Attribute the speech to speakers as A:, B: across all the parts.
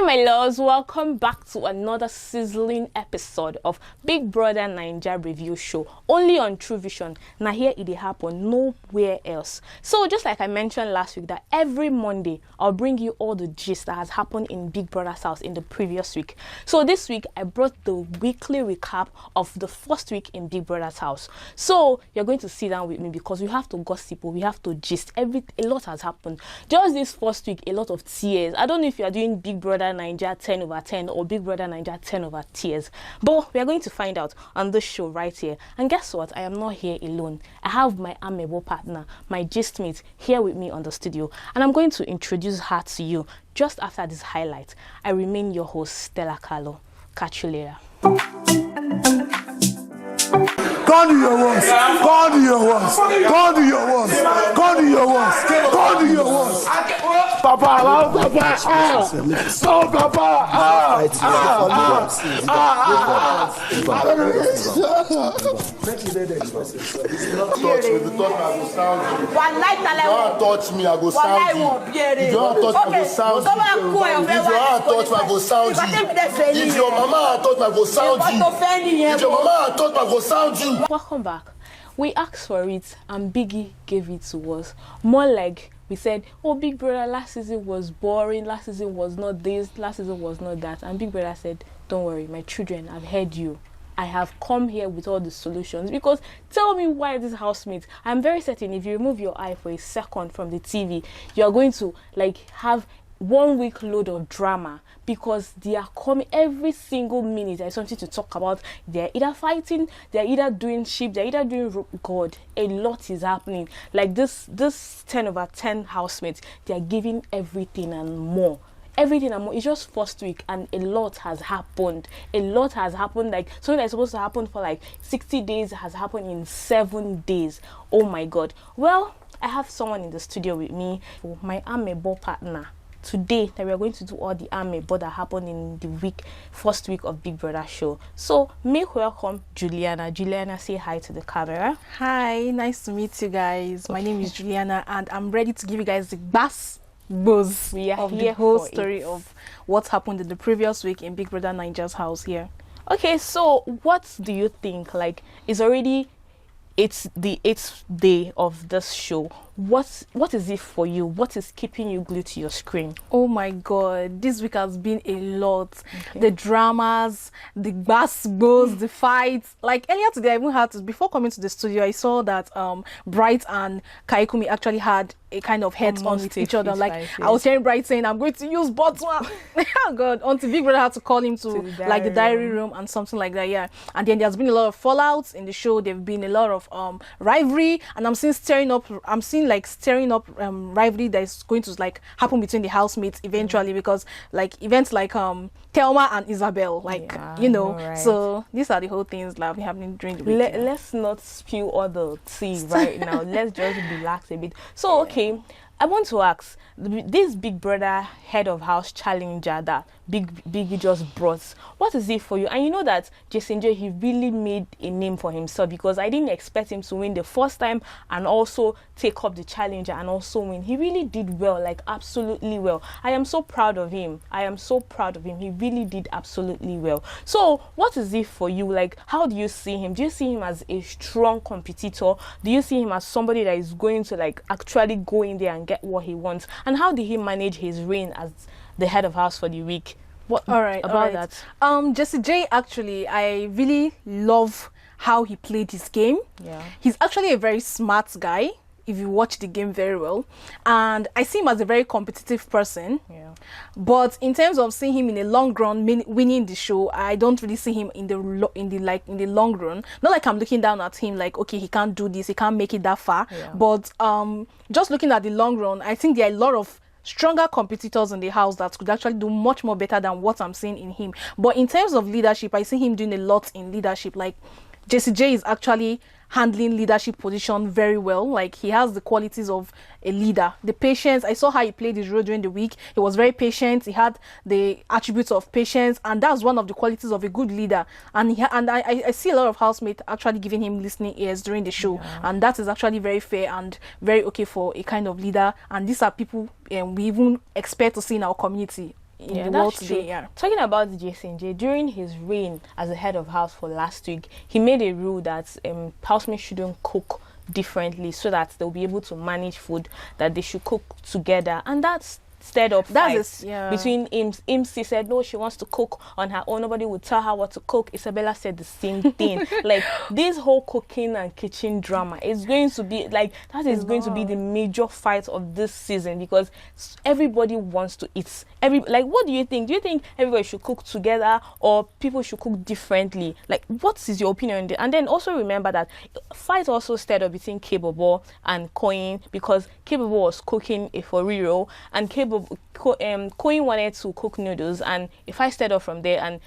A: my loves, welcome back to another sizzling episode of Big Brother Naija review show, only on True Vision. Now here it happen nowhere else. So just like I mentioned last week, that every Monday I'll bring you all the gist that has happened in Big Brother's house in the previous week. So this week I brought the weekly recap of the first week in Big Brother's house. So you're going to sit down with me because we have to gossip, we have to gist. A lot has happened. Just this first week, a lot of tears. I don't know if you are doing Big Brother Naija 10/10 or Big Brother Naija 10 tears, but we are going to find out on this show right here. And guess what? I am not here alone. I have my amiable partner, my gist mate, here with me on the studio, and I'm going to introduce her to you just after this highlight. I remain your host, Stella Carlo. Catch you later.
B: God do your worst. God do your worst. God do your worst. God do your worst. God do your worst. Papa, oh Papa, oh Papa, touch me, I go sound you. If you don't touch me, I go sound you. If you don't touch me, I go sound you. If your mama touch me, I go sound you. If your mama touch me, I go sound you.
A: Welcome back. We asked for it and Biggie gave it to us. More like we said, oh, Big Brother last season was boring, last season was not this, last season was not that. And Big Brother said, don't worry, my children, I've heard you. I have come here with all the solutions. Because tell me why this housemate, I'm very certain if you remove your eye for a second from the TV, you're going to have 1 week load of drama, because they are coming every single minute. There's something to talk about. They're either fighting, they're either doing sheep, they're either doing God. A lot is happening. Like this 10/10 housemates, they are giving everything and more. Everything and more. It's just first week and a lot has happened. A lot has happened. Like something that's supposed to happen for 60 days has happened in 7 days. Oh my God. Well, I have someone in the studio with me, my amiable partner. Today that we are going to do all the but that happened in the first week of Big Brother show. So make welcome Juliana. Juliana, say hi to the camera.
C: Hi, nice to meet you guys. My name is Juliana and I'm ready to give you guys the buzz of the whole story of what happened in the previous week in Big Brother Naija's house here.
A: Okay, so what do you think? It's already the 8th day of this show. What is it for you? What is keeping you glued to your screen?
C: Oh my God, this week has been a lot. Okay. The dramas, the basketballs, the fights. Earlier today, I even had to, before coming to the studio, I saw that Bright and Kaikumi actually had a kind of head-on with each other. I was hearing Bright saying, I'm going to use bottom. Oh God, until Big Brother had to call him to the diary room and something like that, yeah. And then there's been a lot of fallouts in the show. There've been a lot of rivalry, and I'm seeing stirring up rivalry that is going to happen between the housemates eventually, because events like Thelma and Isabel,
A: right.
C: So these are the whole things that have been happening during the week.
A: Let's not spill all the tea right now. Let's just relax a bit. So okay, I want to ask, this Big Brother head of house challenger that Biggie just brought, what is it for you? And you know that Jason J, he really made a name for himself, because I didn't expect him to win the first time and also take up the challenger and also win. He really did well, absolutely well. I am so proud of him. He really did absolutely well. So what is it for you? How do you see him? Do you see him as a strong competitor? Do you see him as somebody that is going to actually go in there and get what he wants? And how did he manage his reign as the head of house for the week? What about that?
C: Jesse J, actually, I really love how he played his game.
A: Yeah,
C: he's actually a very smart guy if you watch the game very well, and I see him as a very competitive person.
A: Yeah,
C: but in terms of seeing him in the long run winning the show, I don't really see him in the long run. Not like I'm looking down at him okay, he can't do this, he can't make it that far.
A: Yeah.
C: But just looking at the long run, I think there are a lot of stronger competitors in the house that could actually do much more better than what I'm seeing in him. But in terms of leadership, I see him doing a lot in leadership. Jesse J is actually handling leadership position very well. He has the qualities of a leader. The patience, I saw how he played his role during the week. He was very patient. He had the attributes of patience, and that's one of the qualities of a good leader. And I see a lot of housemates actually giving him listening ears during the show, and that is actually very fair and very okay for a kind of leader. And these are people we even expect to see in our community. in the world today. Yeah.
A: Talking about Jason J, during his reign as the head of house for last week, he made a rule that housemates shouldn't cook differently so that they'll be able to manage food, that they should cook together, and that's stirred up fights between Imsi said no, she wants to cook on her own, nobody would tell her what to cook. Isabella said the same thing. Like, this whole cooking and kitchen drama is going to be like, that is going to be the major fight of this season, because everybody wants to eat. What do you think? Do you think everybody should cook together or people should cook differently? Like, what is your opinion on that? And then also remember that fight also stirred up between Kebobo and Koyin, because Kebobo was cooking a foriro and Koyin wanted to cook noodles, and if I started off from there, and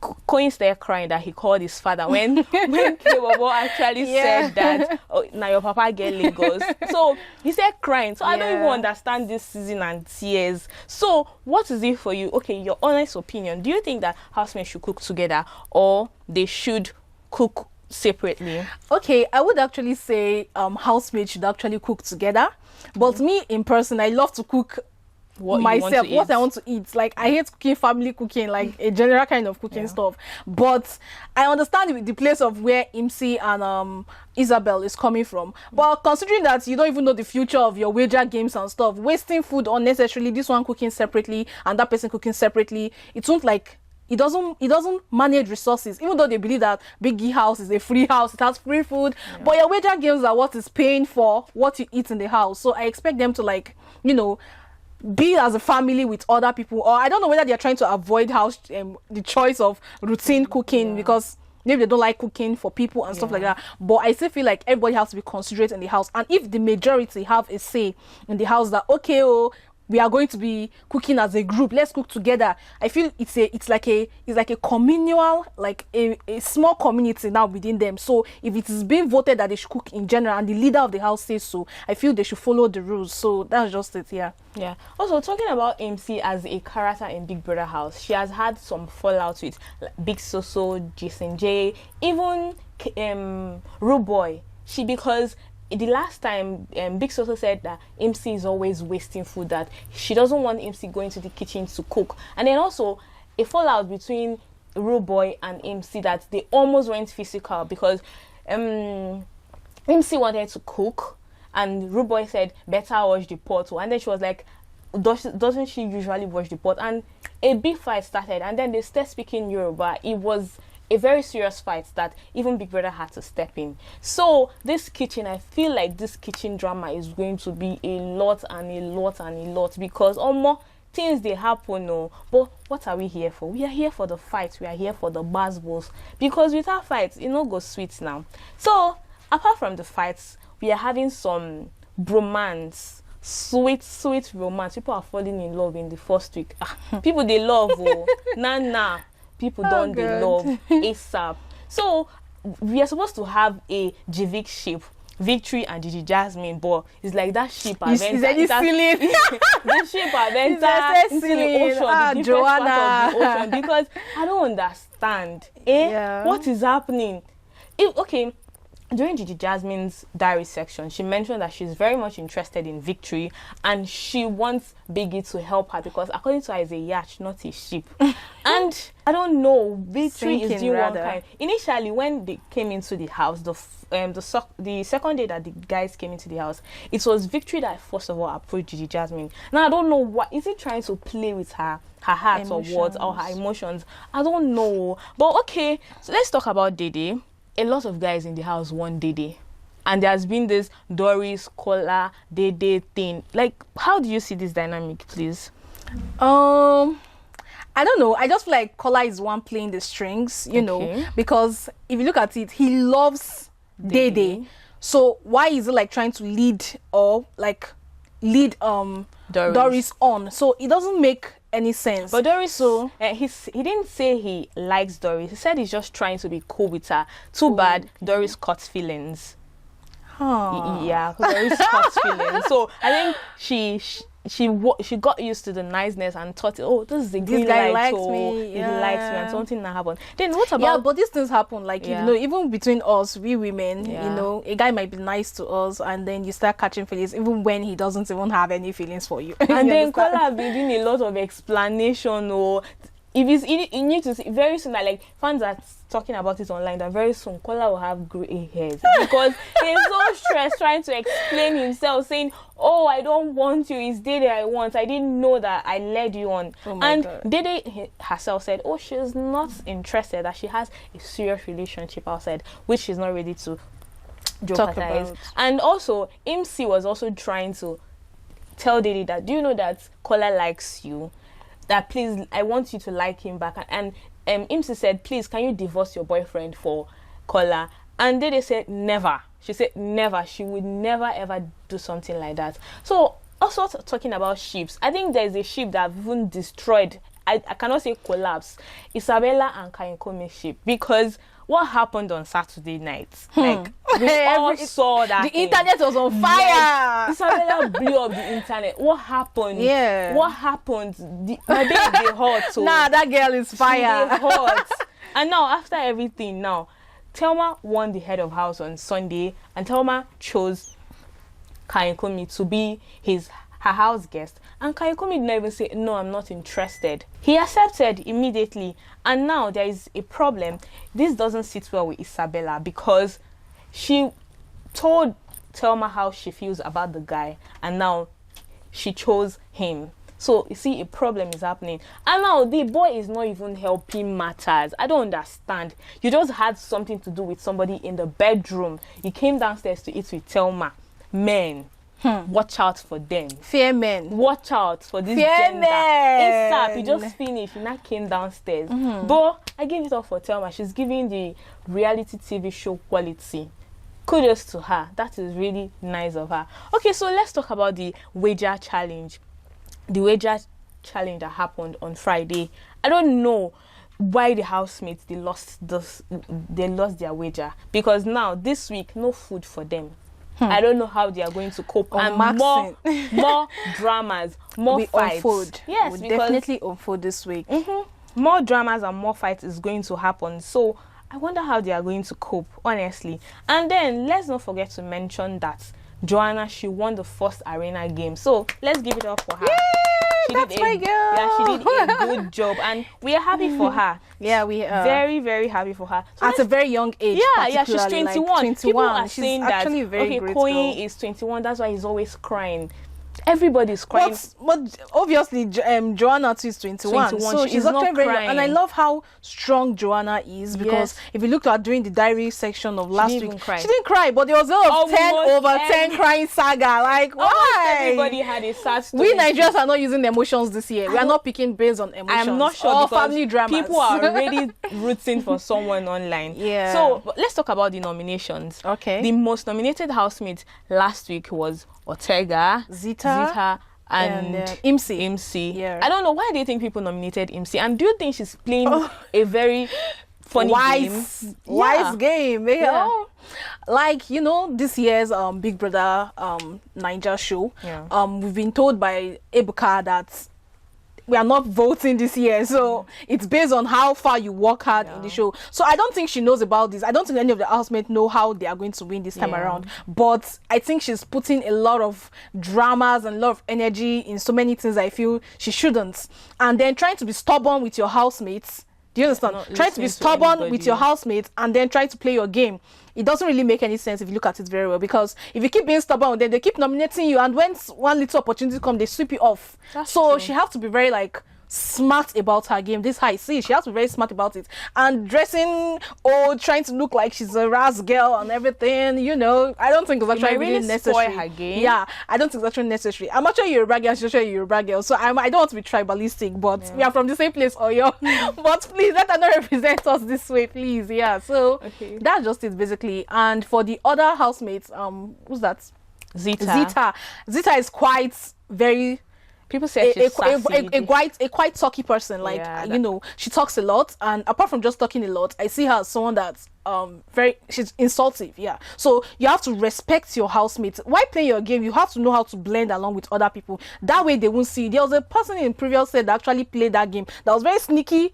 A: Koyin started crying that he called his father when Kebobo actually said that, oh, now your papa get Lagos. So he said crying. So I don't even understand this season and tears. So what is it for you? Okay, your honest opinion. Do you think that housemates should cook together or they should cook separately?
C: Okay, I would actually say housemates should actually cook together. But me in person, I love to cook what I want to eat. Like, I hate cooking family cooking, like a general kind of cooking stuff. But I understand the place of where Imsi and Isabel is coming from. But considering that you don't even know the future of your wager games and stuff, wasting food unnecessarily, this one cooking separately and that person cooking separately, it won't like. It doesn't manage resources, even though they believe that Biggie house is a free house, it has free food. But your wager games are what is paying for what you eat in the house. So I expect them to, like, you know, be as a family with other people. Or I don't know whether they're trying to avoid the choice of routine cooking because maybe they don't like cooking for people and stuff like that. But I still feel like everybody has to be considerate in the house. And if the majority have a say in the house that, okay, we are going to be cooking as a group, let's cook together, I feel it's like a communal, like a small community now within them. So if it is being voted that they should cook in general and the leader of the house says so, I feel they should follow the rules. So that's just it.
A: Yeah. Also, talking about MC as a character in Big Brother house, she has had some fallout with Big Soso, Jason J, even Rude Boy. Because the last time Big Soso said that MC is always wasting food, that she doesn't want MC going to the kitchen to cook. And then also a fallout between Rude Boy and MC that they almost went physical because MC wanted to cook and Rude Boy said better wash the pot. And then she was like, doesn't she usually wash the pot? And a big fight started, and then they started speaking Yoruba. It was a very serious fight that even Big Brother had to step in. So this kitchen, I feel like this kitchen drama is going to be a lot and a lot and a lot, because more things they happen. But what are we here for? We are here for the fight. We are here for the basketballs, because without fights, it no go sweet now. So apart from the fights, we are having some bromance, sweet romance. People are falling in love in the first week. People they love, nah. People don't they love ASAP. So we are supposed to have a JVIC ship, Victory and Gigi Jasmine, but it's like that ship adventure. The ship adventure into the ocean, the deepest part of the ocean, because I don't understand. What is happening? During Gigi Jasmine's diary section, she mentioned that she's very much interested in Victory and she wants Biggie to help her, because according to her, it's a yacht, not a ship. And I don't know, Victory is doing one kind. Initially, when they came into the house, the second day that the guys came into the house, it was Victory that first of all approached Gigi Jasmine. Now I don't know, what is he trying to play with her heart emotions, or words, or her emotions? I don't know. But okay, so let's talk about Dede. A lot of guys in the house want Dede, and there's been this Doris, Kola, Dede thing. Like, how do you see this dynamic, please?
C: I don't know. I just feel like Kola is one playing the strings, you know, because if you look at it, he loves Dede. So why is he like trying to lead Doris on? So it doesn't make any sense.
A: But Doris, he didn't say he likes Doris. He said he's just trying to be cool with her. Too bad Doris caught feelings. Yeah, Doris caught feelings. So I think she got used to the niceness and thought, oh, this
C: This guy likes
A: so
C: me.
A: he likes me, and something that happened. Then what about?
C: Yeah, but these things happen. Like you know, even between us, we women, you know, a guy might be nice to us, and then you start catching feelings, even when he doesn't even have any feelings for you.
A: And then Kola be doing a lot of explanation, or if it's you need to see very soon that like fans are talking about it online, that very soon Kola will have grey hairs because he's so stressed trying to explain himself, saying, oh, I don't want you, it's Dede I want, I didn't know that I led you on. And God. Dede herself said, oh, she's not interested, that she has a serious relationship outside which she's not ready to talk about. And also MC was also trying to tell Dede that, do you know that Kola likes you, that please, I want you to like him back. And MC said, please, can you divorce your boyfriend for Kola? And Dede said, never. She said, never. She would never, ever do something like that. So, also talking about ships, I think there's a ship that even destroyed, I cannot say collapse, Isabella and Kainkomi ship, because what happened on Saturday night? Like, we all saw that
C: the internet was on fire.
A: Yes. Isabella blew up the internet. What happened?
C: Yeah.
A: What happened? My baby they hot. So
C: nah, that girl is fire.
A: They hot. And now, after everything, now, Thelma won the head of house on Sunday, and Thelma chose Kainkomi to be her house guest. And Kainkomi did not even say, no, I'm not interested. He accepted immediately. And now there is a problem. This doesn't sit well with Isabella, because she told Thelma how she feels about the guy, and now she chose him. So, you see, a problem is happening. And now, the boy is not even helping matters. I don't understand. You just had something to do with somebody in the bedroom. You came downstairs to eat with Thelma. Men, watch out for them.
C: Fear men.
A: Watch out for this
C: Fear
A: gender.
C: men.
A: ASAP, you just finished. You now came downstairs. But I give it up for Thelma. She's giving the reality TV show quality. Kudos to her. That is really nice of her. Okay, so let's talk about the wager challenge. The wager challenge that happened on Friday. I don't know why the housemates they lost their wager, because now this week no food for them. I don't know how they are going to cope. And more dramas, more fights.
C: Unfold.
A: Yes,
C: we'll definitely unfold this week.
A: More dramas and more fights is going to happen. So I wonder how they are going to cope, honestly. And then let's not forget to mention that Joanna, she won the first arena game. So let's give it up for her.
C: Yay, that's my girl.
A: Yeah, she did a good job, and we are happy for her.
C: Yeah, we are
A: very, very happy for her. So
C: at a very young age.
A: Yeah, she's 21.
C: Like 21.
A: People are
C: she's
A: saying
C: actually
A: that
C: very
A: okay, Koyi is 21. That's why he's always crying. Everybody's crying.
C: But obviously, Joanna too is 21, so she's not very young. And I love how strong Joanna is, because if you look at during the diary section of last week, she didn't cry, but there was a lot of 10/10 crying saga. Like, why?
A: Everybody had a sad story.
C: We Nigerians are not using emotions this year. We are not picking based on emotions.
A: I'm not sure, because
C: family dramas.
A: People are already rooting for someone online.
C: Yeah.
A: So let's talk about the nominations.
C: Okay.
A: The most nominated housemate last week was Ortega,
C: Zita
A: and
C: Imsi.
A: Yeah. I don't know why they think people nominated Imsi. And do you think she's playing a very funny
C: wise game? Yeah. Like, you know, this year's Big Brother Naija show. Yeah. We've been told by Ebuka that we are not voting this year, so it's based on how far you work hard in the show. So I don't think she knows about this. I don't think any of the housemates know how they are going to win this time around. But I think she's putting a lot of dramas and a lot of energy in so many things I feel she shouldn't. And then trying to be stubborn with your housemates. Do you understand? Try to be stubborn with your housemates and then try to play your game. It doesn't really make any sense if you look at it very well, because if you keep being stubborn, then they keep nominating you, and when one little opportunity comes, they sweep you off. That's true. She has to be very smart about her game. This high see, she has to be very smart about it. And dressing trying to look like she's a Ras girl and everything, you know, I don't think it's actually really necessary.
A: Her game.
C: Yeah, I don't think it's actually necessary. I'm actually Yoruba girl, she's actually Yoruba girl, so I don't want to be tribalistic, but we are from the same place, Oyo. But please let her not represent us this way, please. Yeah, so that's just it basically. And for the other housemates, who's that? Zita is quite very.
A: People say she's
C: a quite talky person. Like, you know, she talks a lot. And apart from just talking a lot, I see her as someone that she's insultive. Yeah, so you have to respect your housemates. While playing your game, you have to know how to blend along with other people. That way they won't see. There was a person in previous set that actually played that game that was very sneaky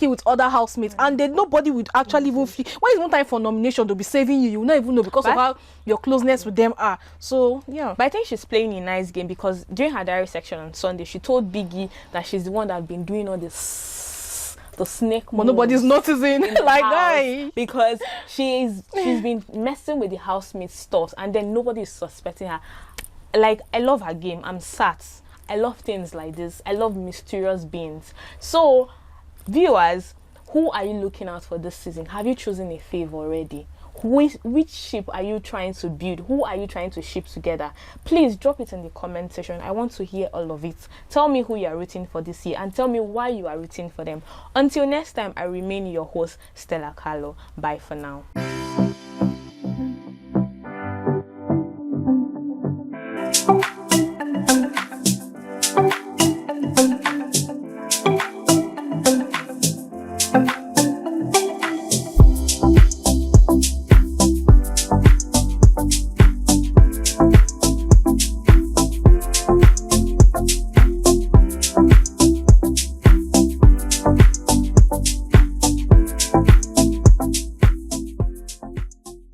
C: with other housemates, and then nobody would actually even feel when it's one time for nomination to be saving you. You will not even know because of how your closeness with them are. So yeah,
A: but I think she's playing a nice game, because during her diary section on Sunday, she told Biggie that she's the one that had been doing all this, the snake,
C: but nobody's noticing. Like, guy,
A: because she's been messing with the housemates' stuff, and then nobody's suspecting her. Like, I love her game. I'm sat. I love things like this. I love mysterious beings. So, viewers, who are you looking out for this season? Have you chosen a fave already? Which ship are you trying to build? Who are you trying to ship together? Please drop it in the comment section. I want to hear all of it. Tell me who you are rooting for this year, and tell me why you are rooting for them. Until next time, I remain your host, Stella Carlo. Bye for now.